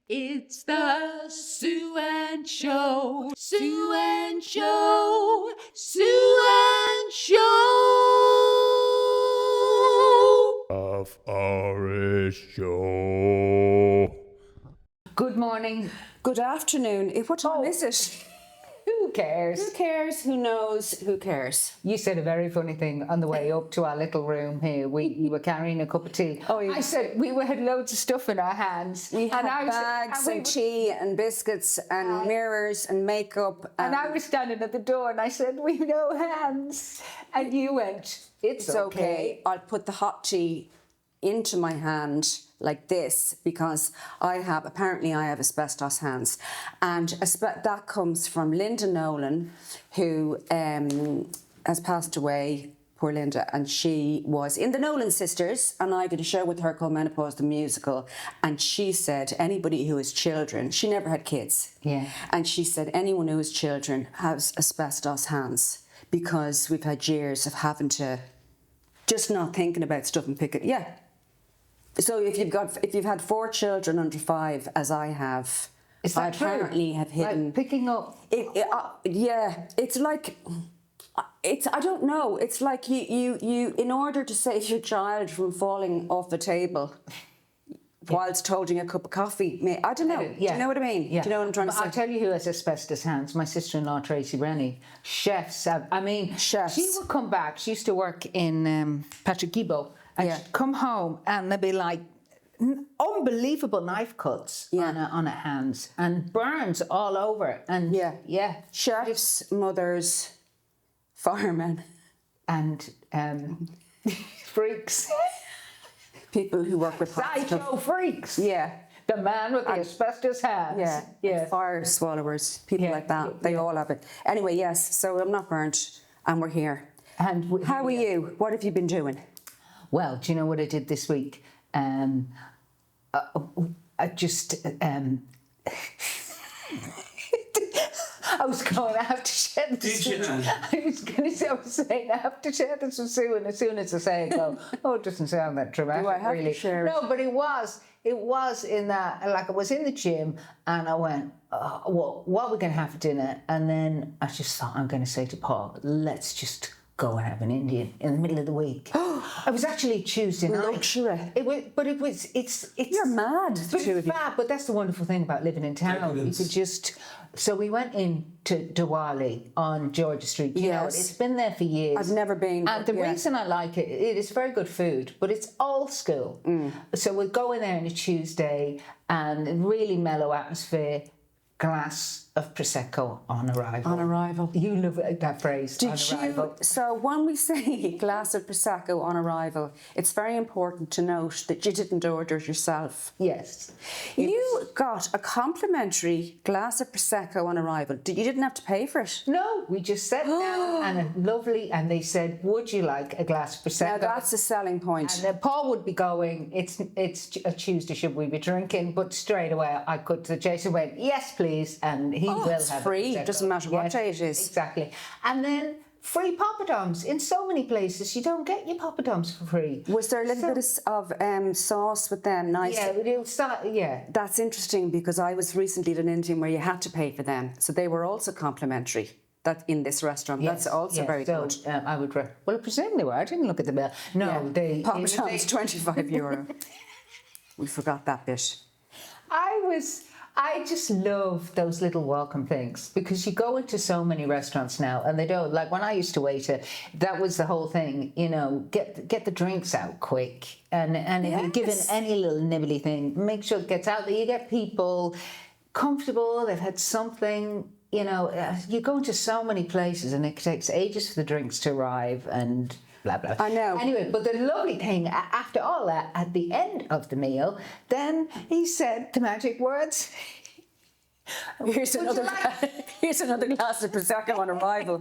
It's the Sue Ann Show. Sue Ann Show. Sue Ann Show. Of Hourish Show. Good morning. Good afternoon. What time is it? Who cares? Who cares? Who knows? Who cares? You said a very funny thing on the way up to our little room here. You were carrying a cup of tea. Oh, yeah. I said we had loads of stuff in our hands. We had bags and tea and biscuits and mirrors and makeup. And I was standing at the door and I said, we've no hands. And you went, it's okay. I'll put the hot tea into my hand like this because I have asbestos hands, and that comes from Linda Nolan, who has passed away. Poor Linda, and she was in the Nolan Sisters, and I did a show with her called Menopause the Musical, and she said anybody who has children, she never had kids, and she said anyone who has children has asbestos hands because we've had years of having to just not thinking about stuff and pick it. So if you've had 4 children under 5, as I have, I apparently have hidden like picking up. It's like. I don't know. It's like you in order to save your child from falling off the table whilst holding a cup of coffee. I don't know. Do you know what I mean? Yeah. Do you know what I'm trying to say? I'll tell you who has asbestos hands. My sister-in-law, Tracy Rennie. Chefs. She would come back. She used to work in Patrick Guibo. And she'd come home and there'd be like unbelievable knife cuts on her hands and burns all over. And chefs, mothers, firemen, and freaks. People who work with Psycho freaks. Yeah. The man with the asbestos hands. Yeah. Fire swallowers, people like that. They all have it. Anyway, yes, so I'm not burnt and we're here. And how are you? What have you been doing? Well, do you know what I did this week? I was going to have to share this. Did you? I was saying I have to share this with Sue, and as soon as I say it, go, it doesn't sound that dramatic. Do I have to share it? No, but it was in that, like I was in the gym and I went, well, what are we going to have for dinner? And then I just thought, I'm going to say to Paul, let's just go and have an Indian in the middle of the week. It was actually Tuesday night. Luxury. It's You're mad. But that's the wonderful thing about living in town. You could just. So we went into Diwali on Georgia Street. You know, it's been there for years. I've never been. And the reason I like it is very good food, but it's old school. So we'll go in there on a Tuesday and really mellow atmosphere. Glass of Prosecco on arrival. On arrival. You love that phrase, on arrival. So when we say glass of Prosecco on arrival, it's very important to note that you didn't order it yourself. Yes. You got a complimentary glass of Prosecco on arrival. You didn't have to pay for it? No, we just sat down and they said, would you like a glass of Prosecco? Now that's a selling point. And Paul would be going, it's a Tuesday, should we be drinking? But straight away I could, Jason went, yes please. And he will it's have free. It Doesn't matter what day it is. Exactly. And then free poppadoms. In so many places, you don't get your poppadoms for free. Was there a little bit of sauce with them? Nice. Yeah. That's interesting because I was recently at an Indian where you had to pay for them, so they were also complimentary. That in this restaurant, that's also very good. I would. Well, I presume they were. I didn't look at the bill. No, poppadoms, €25. We forgot that bit. I just love those little welcome things because you go into so many restaurants now and they don't, like when I used to wait, that was the whole thing, you know, get the drinks out quick and if you're given any little nibbly thing, make sure it gets out there. You get people comfortable, they've had something, you know, you go into so many places and it takes ages for the drinks to arrive and blah, blah. I know. Anyway, but the lovely thing, after all that, at the end of the meal, then he said the magic words. Here's another glass of Prosecco on arrival.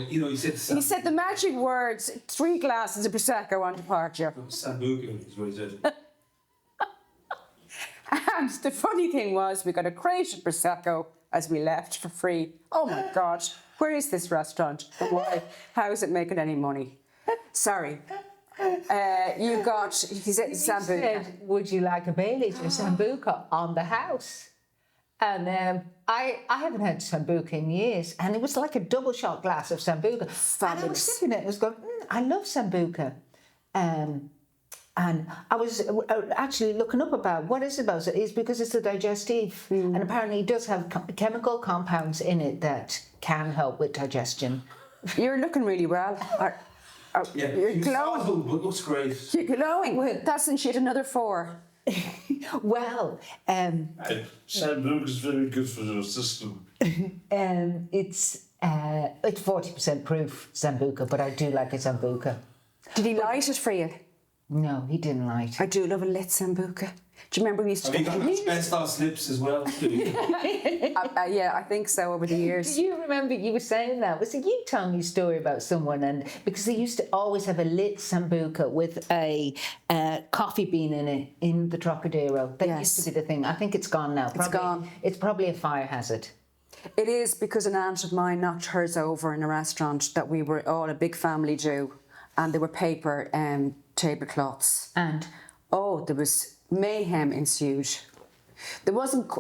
You know, he said the magic words, 3 glasses of Prosecco on departure. Sambuca is what he said. And the funny thing was, we got a crate of Prosecco as we left for free. Oh my God, where is this restaurant? And why? How is it making any money? Sorry. You got, he said, You Sambuca. said, would you like a Baileys or Sambuca on the house? And I haven't had Sambuca in years, and it was like a double shot glass of Sambuca. And I was Fabulous. sipping it and was going, I love Sambuca. And I was actually looking up about what is it about it. It's because it's a digestive, and apparently it does have chemical compounds in it that can help with digestion. You're looking really well. Yeah, You're she's glowing. frazzled, but looks great. You're glowing. Well, that's in shit another 4. Well, Sambuca's very good for your system. it's 40% proof Sambuca, but I do like a Sambuca. Did he light it for you? No, he didn't light. I do love a lit Sambuca. Do you remember we used to Have you got asbestos lips as well? yeah, I think so over the years. Do you remember you were saying that? Was it you telling me a story about someone? And because they used to always have a lit Sambuca with a coffee bean in it in the Trocadero. That Yes. used to be the thing. I think it's gone now. It's gone. It's probably a fire hazard. It is, because an aunt of mine knocked hers over in a restaurant that we were all a big family do, and there were paper tablecloths. And Oh, there was mayhem ensued. There wasn't,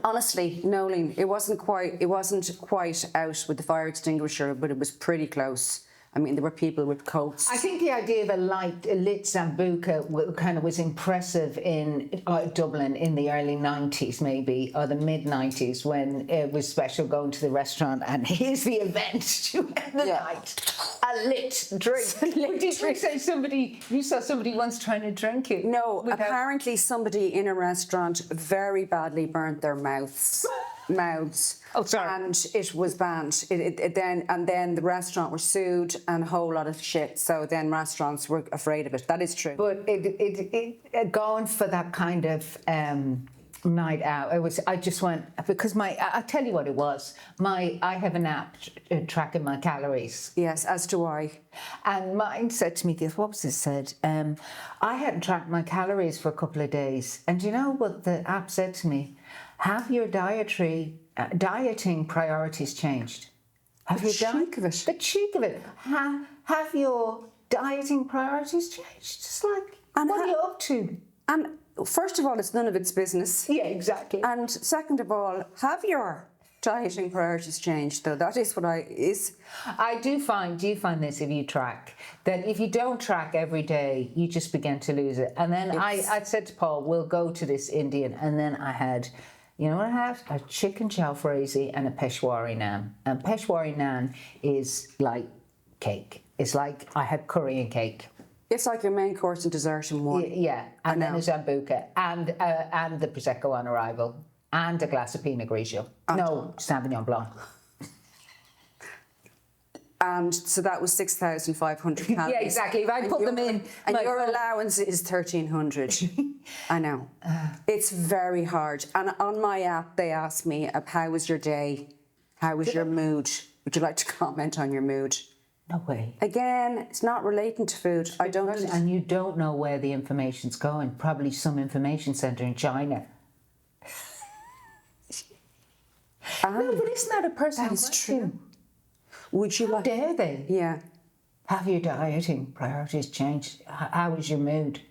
honestly, Nolene, it wasn't quite out with the fire extinguisher, but it was pretty close. I mean, there were people with coats. I think the idea of a lit Sambuca kind of was impressive in Dublin in the early 90s, maybe, or the mid 90s, when it was special going to the restaurant and here's the event to end the night. A lit drink. Did you say you saw somebody once trying to drink it? No, without- apparently somebody in a restaurant very badly burnt their mouths. Oh, sorry. And it was banned. Then the restaurant were sued and a whole lot of shit. So then restaurants were afraid of it. That is true. But it going for that kind of night out. I just went because I tell you what it was. I have an app tracking my calories. Yes, as do I. And mine said to me, what was it said? I hadn't tracked my calories for a couple of days. And do you know what the app said to me? Have your dieting priorities changed? Have The cheek of it. The cheek of it. Have your dieting priorities changed? Just like, And what are you up to? And first of all, it's none of its business. Yeah, exactly. And second of all, have your dieting priorities changed? Though that is what I do find this if you track, that if you don't track every day, you just begin to lose it. And then I said to Paul, we'll go to this Indian. And then I had, you know what I had? A chicken jalfrezi and a Peshwari naan. And Peshwari naan is like cake. It's like I had curry and cake. It's like your main course and dessert in one. Yeah, and then a Sambuca and the Prosecco on arrival and a glass of Pinot Grigio. No, Sauvignon Blanc. And so that was 6,500 calories. Yeah, exactly. If I put them in, and your allowance is 1,300. I know. It's very hard. And on my app, they ask me, how was your day? How was your mood? Would you like to comment on your mood? No way. Again, it's not relating to food. I don't. And you don't know where the information's going. Probably some information centre in China. No, but isn't that a personal That is question? true. Would you How like? dare they? Yeah, Have your dieting priorities changed? How is your mood?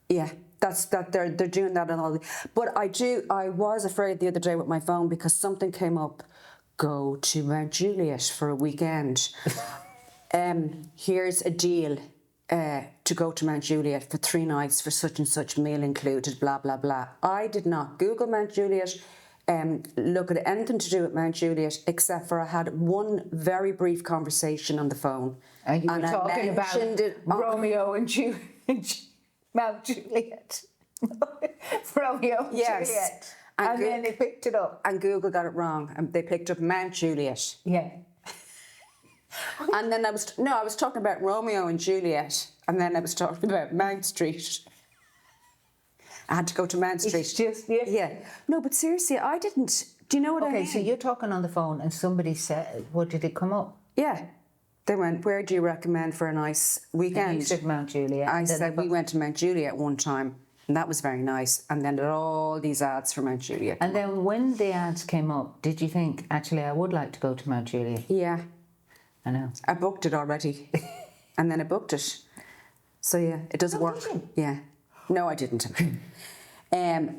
yeah. That's that. They're doing that and all. But I was afraid the other day with my phone because something came up. Go to Mount Juliet for a weekend. Here's a deal to go to Mount Juliet for 3 nights for such and such, meal included, blah, blah, blah. I did not Google Mount Juliet, look at anything to do with Mount Juliet, except for I had one very brief conversation on the phone. And you were I talking about mentioned it on- Romeo and Mount Juliet. Romeo and Yes. Juliet. And And then they picked it up. And Google got it wrong. And they picked up Mount Juliet. Yeah. And then I was talking about Romeo and Juliet. And then I was talking about Mount Street. I had to go to Mount Street. It's just, yeah. Yeah. No, but seriously, I didn't. Do you know what I mean? Okay, so you're talking on the phone and somebody said, what did it come up? Yeah. They went, where do you recommend for a nice And weekend? you said Mount Juliet. I And then said, we went to Mount Juliet one time. And that was very nice. And then there are all these ads for Mount Juliet. And then when the ads came up, did you think, actually, I would like to go to Mount Juliet? Yeah. I know. I booked it already. And then I booked it. So yeah, it does work. did you? Yeah. No, I didn't.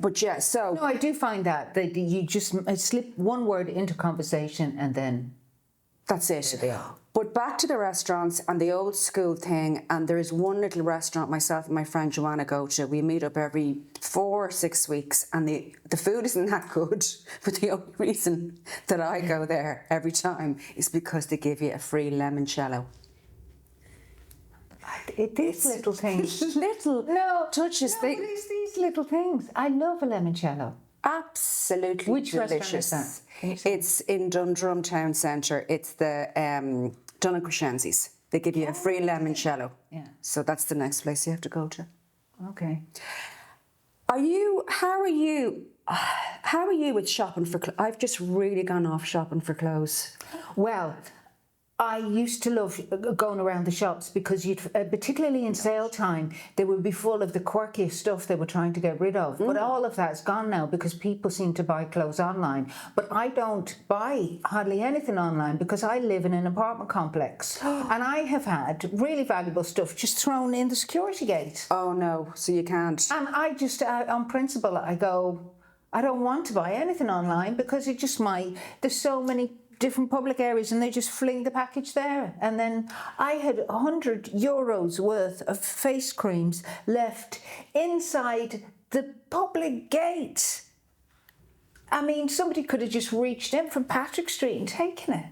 But yeah, so No, I do find that you just slip one word into conversation and then that's it. they are. But back to the restaurants and the old school thing, and there is one little restaurant myself and my friend Joanna go to. We meet up every 4 or 6 weeks, and the food isn't that good. But the only reason that I go there every time is because they give you a free limoncello. It is little things. Little touches. No, but it's these little things. I love a limoncello. Absolutely Which restaurant is delicious. that? Can you say? It's in Dundrum Town Centre. It's the Dun and Crescenzi's. They give you a free limoncello. Yeah. So that's the next place you have to go to. Okay. How are you with shopping for clothes? I've just really gone off shopping for clothes. Well, I used to love going around the shops because particularly in sale time, they would be full of the quirkiest stuff they were trying to get rid of. But all of that's gone now because people seem to buy clothes online. But I don't buy hardly anything online because I live in an apartment complex and I have had really valuable stuff just thrown in the security gate. Oh no, so you can't. And I just, on principle, I go, I don't want to buy anything online because it just might, there's so many different public areas and they just fling the package there. And then I had €100 worth of face creams left inside the public gate. I mean, somebody could have just reached in from Patrick Street and taken it.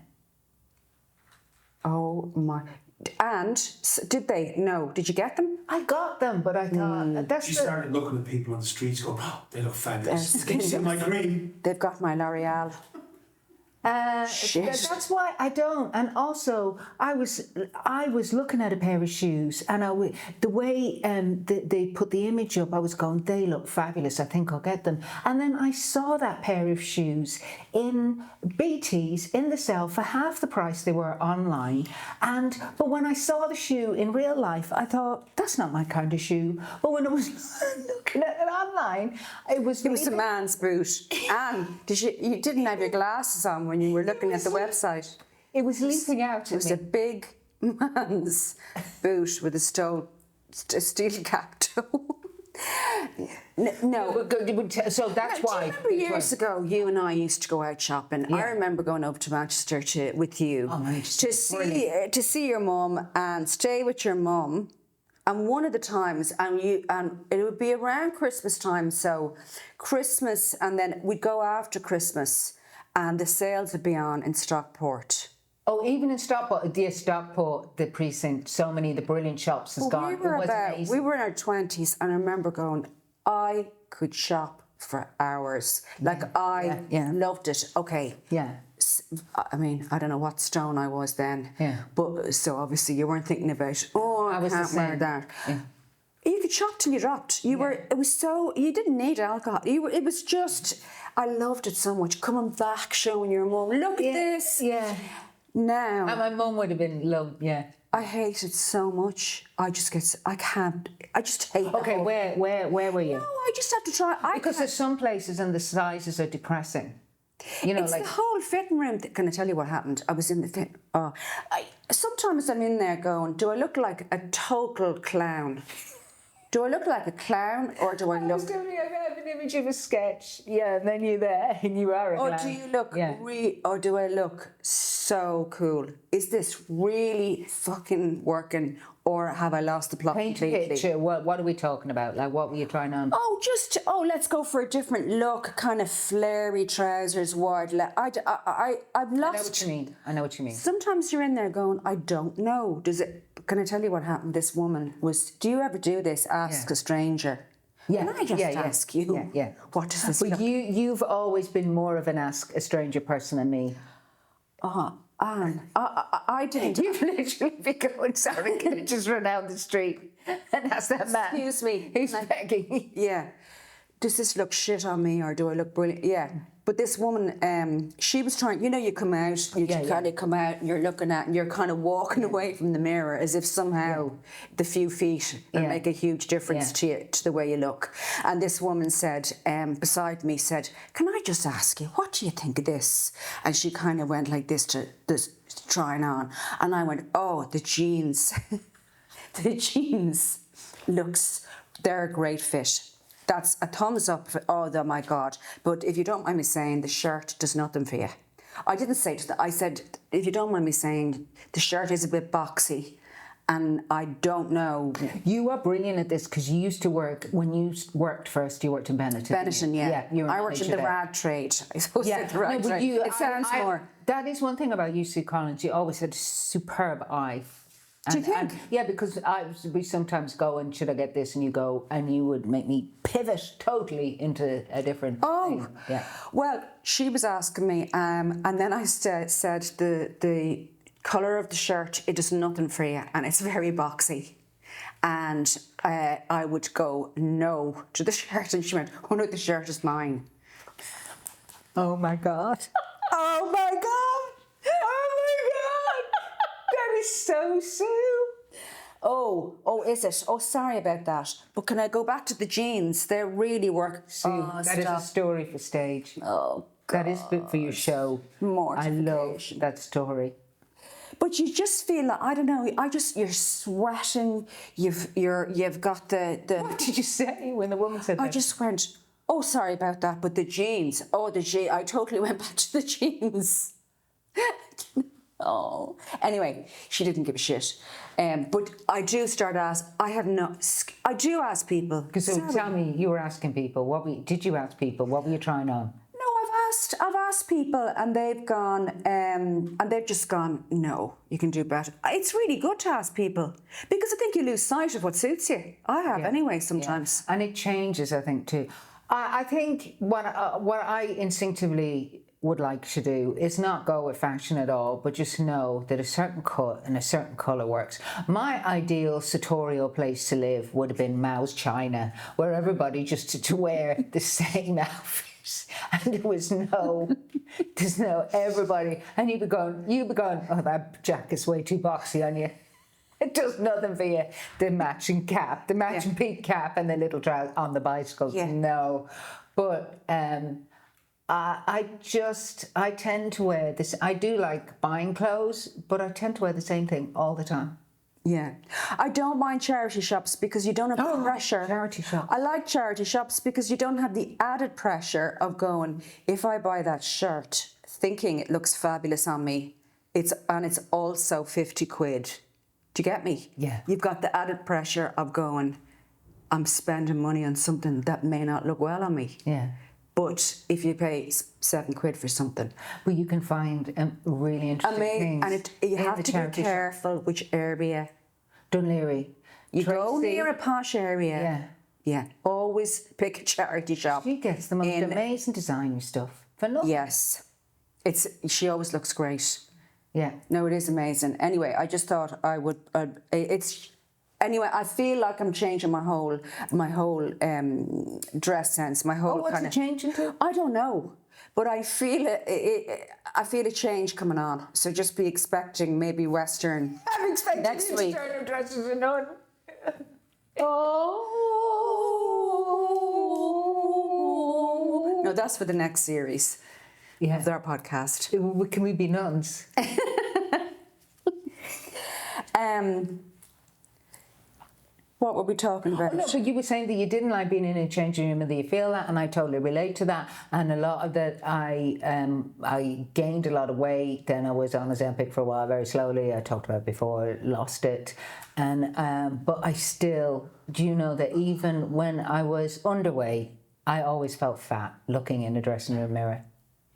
Oh my. And did they? No. Did you get them? I got them, but I thought, that's She the... started looking at people on the streets going, oh, they look fabulous. Did you see my cream? They've got my L'Oreal. Shit. That's why I don't. And also, I was looking at a pair of shoes, and the way they put the image up, I was going, they look fabulous. I think I'll get them. And then I saw that pair of shoes in BT's in the sale for half the price they were online. But when I saw the shoe in real life, I thought that's not my kind of shoe. But when I was looking at it online, it was a man's boot. And you didn't have your glasses on when you were looking at the website. It was leaping out It was a big man's boot with a steel cap toe. No. So that's why. Do you remember years ago, you and I used to go out shopping? Yeah. I remember going over to Manchester with you to see your mum and stay with your mum. And one of the times, and it would be around Christmas time, so Christmas, and then we'd go after Christmas, and the sales would be on in Stockport. Oh, even in Stockport, the precinct, so many of the brilliant shops has gone. We were in our 20s, and I remember going, I could shop for hours. I loved it. Okay. Yeah. I mean, I don't know what stone I was then. Yeah. But so obviously you weren't thinking about, I was the can't wear same. that. Yeah. You could shop till you dropped. You didn't need alcohol. It was just, I loved it so much. Coming back, showing your mum, look at this. Yeah. Now. And my mum would have been loved, yeah. I hate it so much. I just hate it. Okay, where were you? No, I just have to try. Because there's some places and the sizes are depressing. You know, it's like the whole fitting room. Can I tell you what happened? I was in the fit. Sometimes I'm in there going, do I look like a total clown? Do I look like a clown or do I look... I have an image of a sketch, yeah, and then you're there and you are a Or clown. do you look Yeah. or do I look so cool? Is this really fucking working or have I lost the plot Paint a completely? picture. What are we talking about? Like, what were you trying on? Let's go for a different look, kind of flary trousers, wide. I've I know lost... what you mean. Sometimes you're in there going, I don't know. Can I tell you what happened? This woman was, do you ever do this? Ask a stranger. Yeah. Can I just ask you? Yeah. What does this But look? you've always been more of an ask a stranger person than me. Anne, I didn't. You've literally been going, sorry, can I just run down the street and ask that man? Excuse me. Who's begging? Yeah. Does this look shit on me or do I look brilliant? Yeah. But this woman, she was trying, you come out, kind of come out and you're looking at and you're kind of walking away from the mirror as if somehow the few feet make a huge difference to the way you look. And this woman said, beside me said, can I just ask you, what do you think of this? And she kind of went like this to trying on. And I went, oh, the jeans. The jeans. they're a great fit. That's a thumbs up for, oh my God. But if you don't mind me saying, the shirt does nothing for you. I didn't say that. I said, if you don't mind me saying, the shirt is a bit boxy. And I don't know. You are brilliant at this because you used to work, when you worked first, you worked in Benetton. Benetton, yeah. you were I worked in the rad trade. I suppose Yeah, the rad trade. It sounds more. That is one thing about you, Sue Collins. You always had a superb eye. Do you think? Yeah, because we sometimes go and should I get this, and you go, and you would make me pivot totally into a different thing. Yeah. Well, she was asking me, and then I said the colour of the shirt, it does nothing for you, and it's very boxy. And I would go no to the shirt, and she went, oh no, the shirt is mine. Oh my God. Oh my God. Oh my God. That is so Sue. Oh, is it? Oh, sorry about that. But can I go back to the jeans? They really work. Sue, that is a story for stage. Oh, God. That is good for your show. I love that story. But you just feel like, I don't know, you're sweating, you've got the What did you say when the woman said that? I just went, oh, sorry about that, but the jeans, I totally went back to the jeans. Oh, anyway, she didn't give a shit. But I do I do ask people. So tell me, you were asking people, did you ask people, what were you trying on? No, I've asked people, and they've gone, and they've just gone, no, you can do better. It's really good to ask people, because I think you lose sight of what suits you. I have anyway sometimes. Yeah. And it changes, I think, too. I think what I instinctively would like to do is not go with fashion at all, but just know that a certain cut and a certain colour works. My ideal sartorial place to live would have been Mao's China, where everybody just to wear the same outfit. And there's no everybody, and you'd be going, oh, that jacket's way too boxy on you. It does nothing for you. The matching cap, the matching peak cap, and the little trousers on the bicycle. Yeah. No, but I tend to wear this. I do like buying clothes, but I tend to wear the same thing all the time. Yeah. I don't mind charity shops because you don't have the pressure. Charity shops. I like charity shops because you don't have the added pressure of going, if I buy that shirt thinking it looks fabulous on me, it's also 50 quid. Do you get me? Yeah. You've got the added pressure of going, I'm spending money on something that may not look well on me. Yeah. But if you pay 7 quid for something, but you can find really interesting things. And you have to be careful which area. Dunleary. You go near a posh area. Yeah. Yeah. Always pick a charity shop. She gets the most amazing designer stuff for nothing. Yes. She always looks great. Yeah. No, it is amazing. Anyway, I just thought I would. Anyway, I feel like I'm changing my whole dress sense. My whole what's it changing to? I don't know, but I feel it. I feel a change coming on. So just be expecting maybe Western. I'm expecting next week. Turner dresses and none. Oh. No, that's for the next series of their podcast. Can we be nuns? What were we talking about? Oh, no, but you were saying that you didn't like being in a changing room and that you feel that, and I totally relate to that. And a lot of that, I gained a lot of weight. Then I was on Ozempic for a while, very slowly. I talked about it before, lost it. And but I still, do you know that even when I was underweight, I always felt fat looking in a dressing room mirror.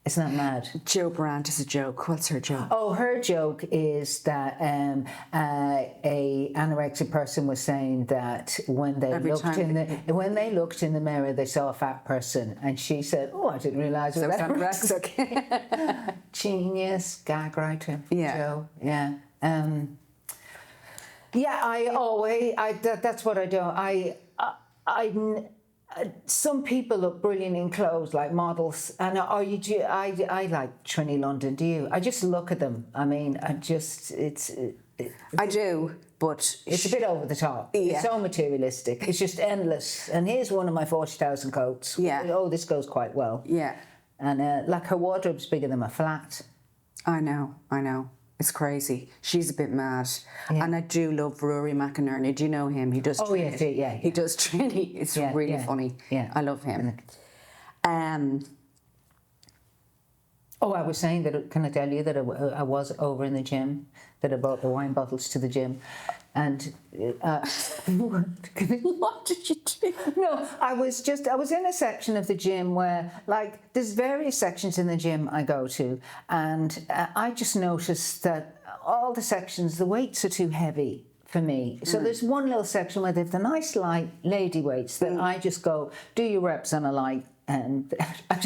Isn't that mad? Jo Brandt is a joke. What's her joke? Oh, her joke a anorexic person was saying that when they looked in the mirror, they saw a fat person, and she said, "Oh, I didn't realise it was anorexic." Genius gag writer, Jo. Yeah. That's what I do. Some people look brilliant in clothes, like models, and I like Trinny London. Do you? I just look at them. I mean, I do, but it's a bit over the top. Yeah. It's so materialistic. It's just endless. And here's one of my 40,000 coats. Yeah. Oh, this goes quite well. Yeah. And like her wardrobe's bigger than my flat. I know. It's crazy. She's a bit mad. And I do love Rory McInerney. Do you know him? He does Trinity. yeah. He does Trinity. It's really funny. Yeah. I love him. Oh, I was saying that, can I tell you that I was over in the gym, that I brought the wine bottles to the gym, and What did you do? no, I was in a section of the gym where, like, there's various sections in the gym I go to, and I just noticed that all the sections, the weights are too heavy for me. So there's one little section where they've the nice light lady weights that I just go, do your reps on a light. And I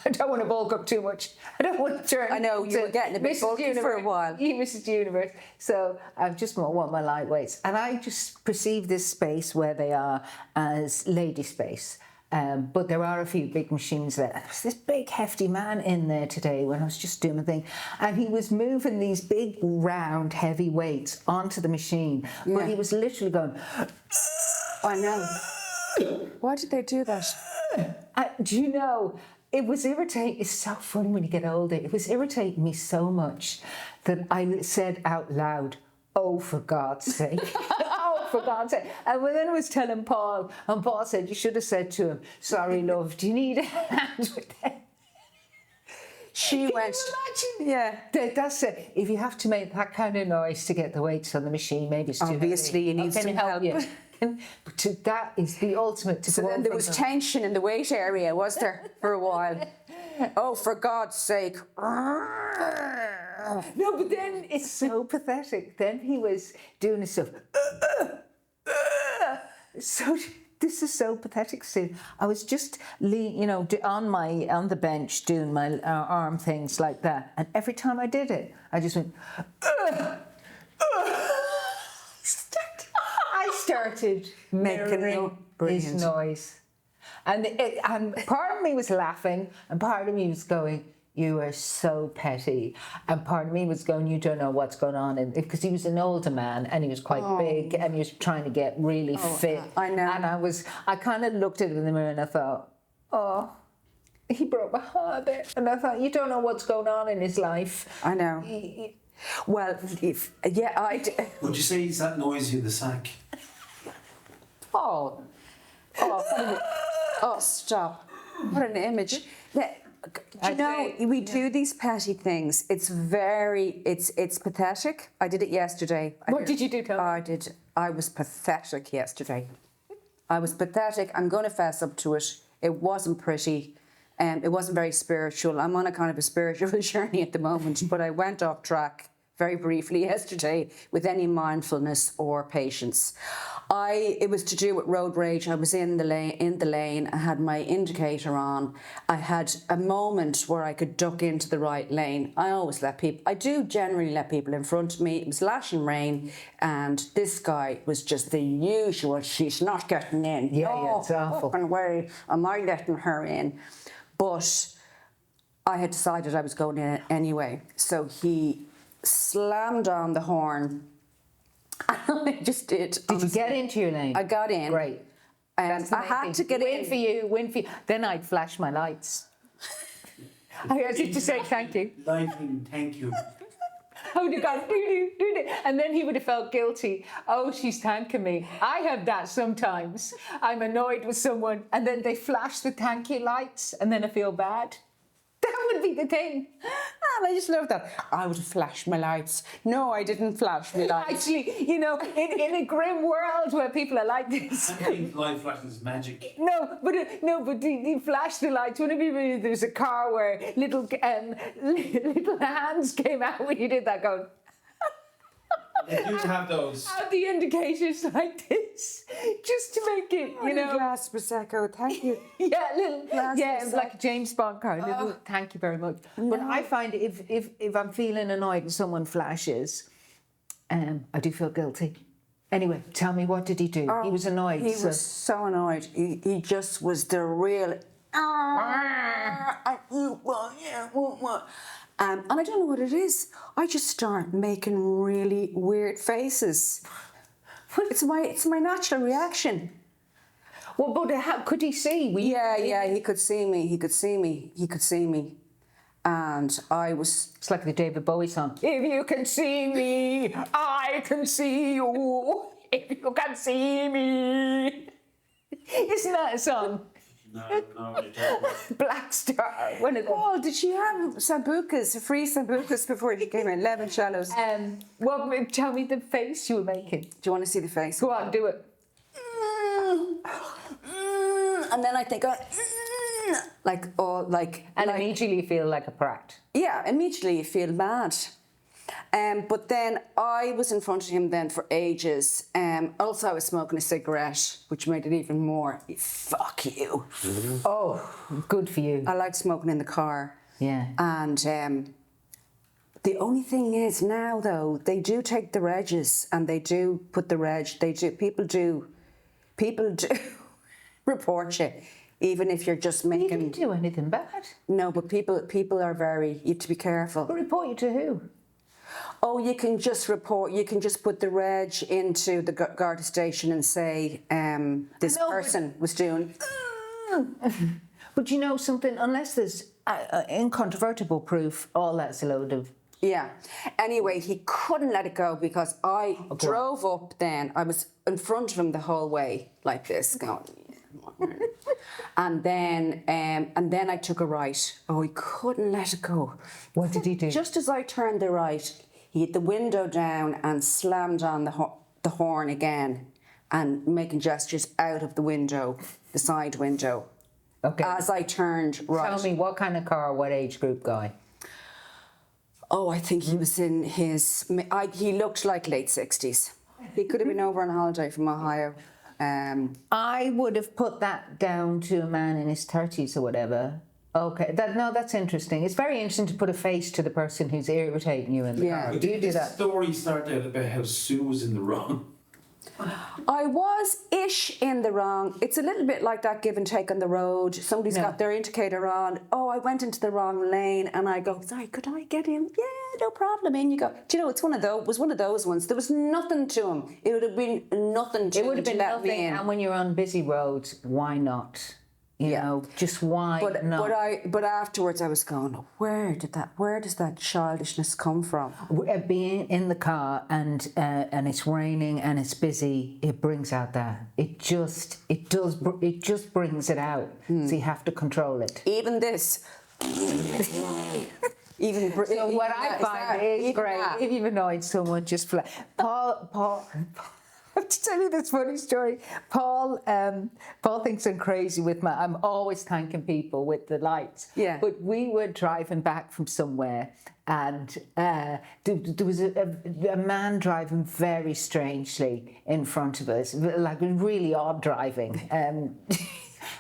don't want to bulk up too much. I don't want to turn. I know, you were getting a bit Mrs. bulky for a Universe, while. Mrs. Universe. So I just want my lightweights. And I just perceive this space where they are as lady space. But there are a few big machines there. There was this big hefty man in there today when I was just doing my thing. And he was moving these big round heavy weights onto the machine. Yeah. But he was literally going... I know. Why did they do that? Do you know, it was irritating. It's so funny when you get older. It was irritating me so much that I said out loud, oh, for God's sake. Oh, for God's sake. And then I was telling Paul, and Paul said, you should have said to him, sorry, love, do you need a hand with that? She Can went... you imagine? Yeah. That's it. If you have to make that kind of noise to get the weights on the machine, maybe it's too Obviously, heavy. you need Can some I help. You? But that is the ultimate. So then there was tension in the weight area, was there, for a while? Oh, for God's sake. No, but then it's so pathetic. Then he was doing this stuff. So this is so pathetic. So I was just, on the bench doing my arm things like that, and every time I did it, I just went. I started making his noise, and part of me was laughing, and part of me was going, "You are so petty," and part of me was going, "You don't know what's going on," because he was an older man and he was quite big and he was trying to get really fit. I know. And I kind of looked at him in the mirror and I thought, "Oh, he broke my heart a bit," and I thought, "You don't know what's going on in his life." I know. Well, Would you say he's that noisy in the sack? Oh, oh, stop. What an image. Yeah. Do you know, we do these petty things. It's pathetic. I did it yesterday. What did you do, Tom? I was pathetic yesterday. I was pathetic. I'm going to fess up to it. It wasn't pretty. It wasn't very spiritual. I'm on a kind of a spiritual journey at the moment, but I went off track very briefly yesterday with any mindfulness or patience. It was to do with road rage. I was in the lane. I had my indicator on. I had a moment where I could duck into the right lane. I do generally let people in front of me. It was lashing rain, and this guy was just the usual, she's not getting in. Yeah, it's awful. Fucking way am I letting her in? But I had decided I was going in anyway. So he slammed on the horn. I just did. Did you get into your lane? I got in. Great. And I had to get in. Win for you. Then I'd flash my lights. I had to say thank you. Lightning, thank you. I would have gone, doo-doo. And then he would have felt guilty. Oh, she's thanking me. I have that sometimes. I'm annoyed with someone and then they flash the thank you lights and then I feel bad. That would be the thing. And I just love that. I would have flashed my lights. No, I didn't flash my lights. Actually, in a grim world where people are like this. I think light flashing is magic. No, but you flash the lights. Wouldn't it be there's a car where little hands came out when you did that going. You do have those. Have the indicators like this, just to make it, Glass Prosecco, thank you. It's like a James Bond card. Little, thank you very much. No. But I find if I'm feeling annoyed and someone flashes, I do feel guilty. Anyway, tell me, what did he do? He was annoyed. He was so annoyed. He just was the real. And I don't know what it is. I just start making really weird faces. It's my natural reaction. Well, but how could he see? Yeah, he could see me. He could see me. and I was... It's like the David Bowie song. If you can see me, I can see you. If you can see me. Isn't that a song? No, what you're talking about. Black Star. One of them. Oh, did she have sambucas, free sambucas before she came in? Lemon shallows. Do Well, tell me the face you were making. you want to see the face? Go on, do it. And then I think, And immediately you feel like a prat. yeah, immediately you feel bad. But then I was in front of him then for ages. Also, I was smoking a cigarette, which made it even more. Fuck you. Oh, good for you. I like smoking in the car. Yeah. And the only thing is now, though, they do take the regs and they do put the reg. People do report you, even if you're just You making. didn't do anything bad. No, but people are very. You have to be careful. But report you to who? Oh, you can just report. You can just put the reg into the Garda station and say this know, but- person was doing. But you know something? Unless there's incontrovertible proof, all that's a load of... Yeah. Anyway, he couldn't let it go because I drove up. Then I was in front of him the whole way, like this, going. And then I took a right. Oh, he couldn't let it go. What did he do? Just as I turned the right, he hit the window down and slammed on the horn again, and making gestures out of the window, the side window. Okay. As I turned right. Tell me, what kind of car, what age group guy? Oh, I think he was in his... he looked like late 60s. He could have been over on holiday from Ohio. I would have put that down to a man in his 30s or whatever. Okay, that's interesting. It's very interesting to put a face to the person who's irritating you in the Yeah. car. But Do you do this that? story started out about how Sue was in the wrong. I was ish in the wrong. It's a little bit like that give and take on the road. Somebody's got their indicator on. Oh, I went into the wrong lane, and I go, sorry, could I get in? Yeah, no problem. In you go. Do you know, it was one of those ones. There was nothing to him. It would have been nothing to him. It would have been let me nothing. in. And when you're on busy roads, why not? You know, just why not? But afterwards I was going, where does that childishness come from? Being in the car and it's raining and it's busy, it brings out that. It just brings it out. So you have to control it. Even this. So what I find is great. If you've annoyed someone, just Paul. I have to tell you this funny story. Paul thinks I'm crazy with I'm always thanking people with the lights. Yeah. But we were driving back from somewhere, and there was a man driving very strangely in front of us, like really odd driving.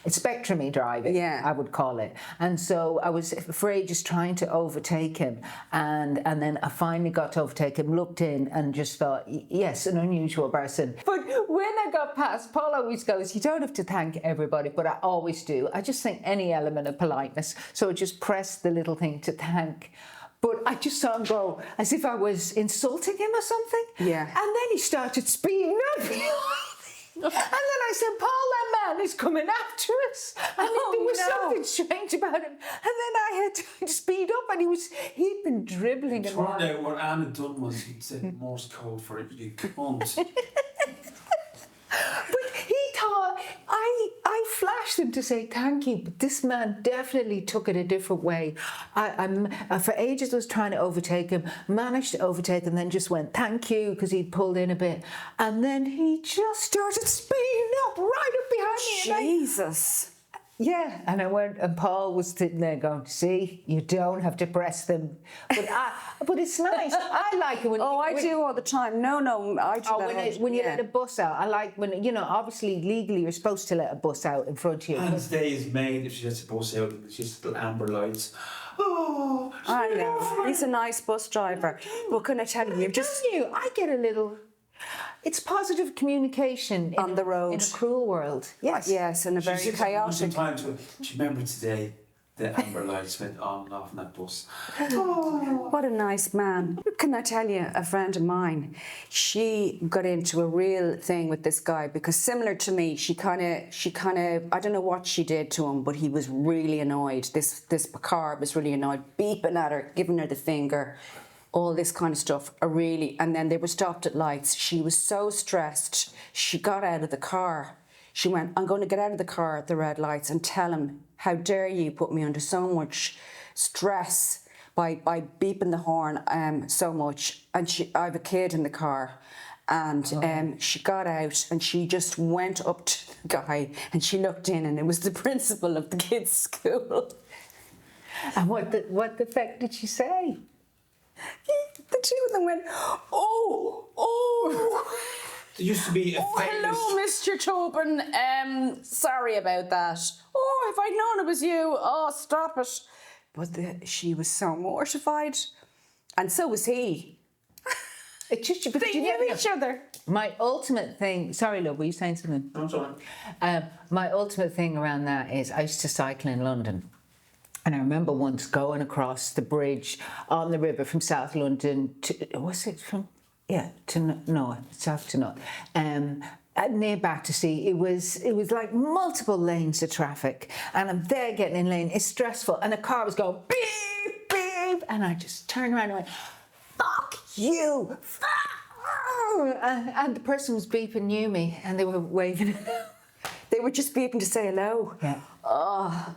Spectrum-y driving, Yeah. I would call it. And so I was for ages trying to overtake him, and then I finally got to overtake him, looked in and just thought, yes, an unusual person. But when I got past, Paul always goes, you don't have to thank everybody, but I always do. I just think any element of politeness. So I just pressed the little thing to thank. But I just saw him go as if I was insulting him or something. Yeah. And then he started speeding up. And then I said, Paul, that man is coming after us. And there was something strange about him. And then I had to speed up, and he'd been dribbling It along. turned out what Anne had done was he'd said Morse code for it, you cunt. But he thought, I flashed him to say thank you, but this man definitely took it a different way. I for ages was trying to overtake him, managed to overtake him, then just went thank you because he'd pulled in a bit. And then he just started speeding up right up behind me. Jesus. Yeah, and I went, and Paul was sitting there going, see, you don't have to press them. But it's nice. I like it when... I do all the time. No, I do that. When you let a bus out. I like when, obviously legally you're supposed to let a bus out in front of you. Anne's day is made if she lets the bus out and she's little amber lights. Oh, I know. He's a nice bus driver. What can I tell you? I get a little... It's positive communication On the road. in a cruel world. Yes. Yes, in a very chaotic. Sometimes, do you remember today? the amber lights went on and off in that bus. What a nice man. Can I tell you, a friend of mine, she got into a real thing with this guy because similar to me, she kind of, I don't know what she did to him, but he was really annoyed. This car was really annoyed, beeping at her, giving her the finger, all this kind of stuff. And then they were stopped at lights. She was so stressed. She got out of the car. She went, I'm going to get out of the car at the red lights and tell him, how dare you put me under so much stress by beeping the horn so much. And I have a kid in the car. And she got out and she just went up to the guy and she looked in and it was the principal of the kids' school. And what the effect did she say? The two of them went, oh. There used to be a famous... Hello, Mr. Tobin. Sorry about that. Oh, if I'd known it was you. Oh, stop it. But she was so mortified. And so was he. It's just because They knew each other. My ultimate thing... Sorry, love, were you saying something? I'm sorry. My ultimate thing around that is I used to cycle in London. And I remember once going across the bridge on the river from South London to... Was it from... Yeah, to north, south to north. Near Battersea, it was like multiple lanes of traffic, and I'm there getting in lane. It's stressful, and a car was going beep beep, and I just turned around and went, "Fuck you!" And the person was beeping knew me, and they were waving. They were just beeping to say hello. Yeah. Oh.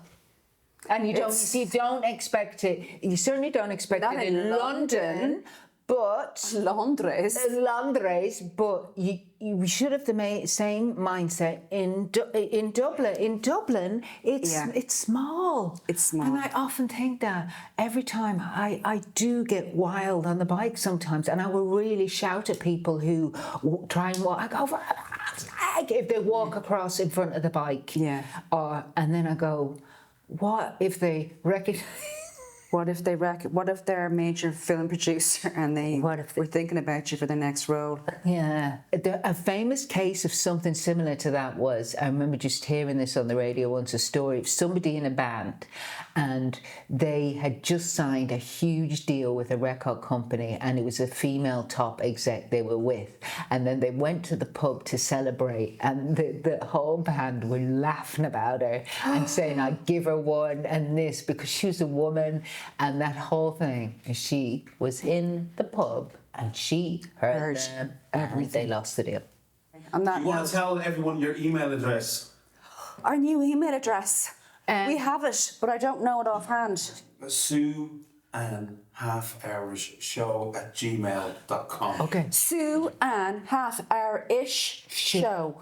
And you don't expect it. You certainly don't expect Not it in London. But Londres, but you should have the same mindset in Dublin. In Dublin, it's small. It's small. And I often think that every time I do get wild on the bike sometimes, and I will really shout at people who try and walk. I go, if they walk across in front of the bike. Yeah. And then I go, what if they recognize... What if they're a major film producer and were thinking about you for the next role? Yeah. A famous case of something similar to that was, I remember just hearing this on the radio once, a story of somebody in a band, and they had just signed a huge deal with a record company, and it was a female top exec they were with. And then they went to the pub to celebrate, and the whole band were laughing about her and saying, I'd give her one and this because she was a woman. And that whole thing, she was in the pub and she heard them, and they lost the deal. On that You want note, to tell everyone your email address? our new email address. We have it, but I don't know it offhand. sueannehalfhourishshow@gmail.com. Okay. sueannehalfhourishshow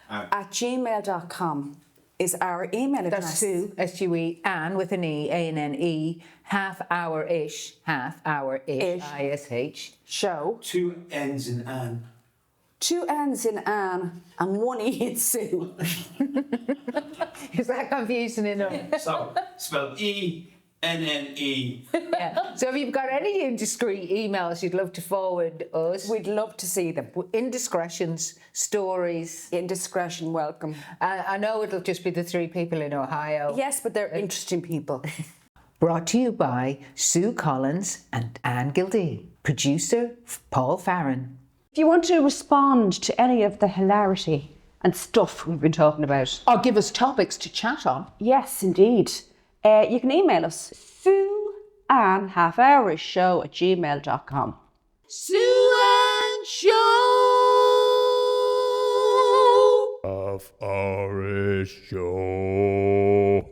at gmail.com is our email address. That's Sue, S-U-E, Anne with an E, A-N-N-E, half-hour-ish, I-S-H. Show. 2 N's in Anne. 2 N's in Anne and 1 E in Sue. Is that confusing enough? So, spelled E-N-N-E. Yeah. So if you've got any indiscreet emails you'd love to forward us, We'd love to see them. indiscretions, stories. Indiscretion, welcome. I know it'll just be the 3 people in Ohio. Yes, but they're interesting people. Brought to you by Sue Collins and Anne Gildee. Producer, Paul Farron. If you want to respond to any of the hilarity and stuff we've been talking about, Or give us topics to chat on. yes, indeed, you can email us, sueannehalfhourishshow@gmail.com. Of Hourish Show.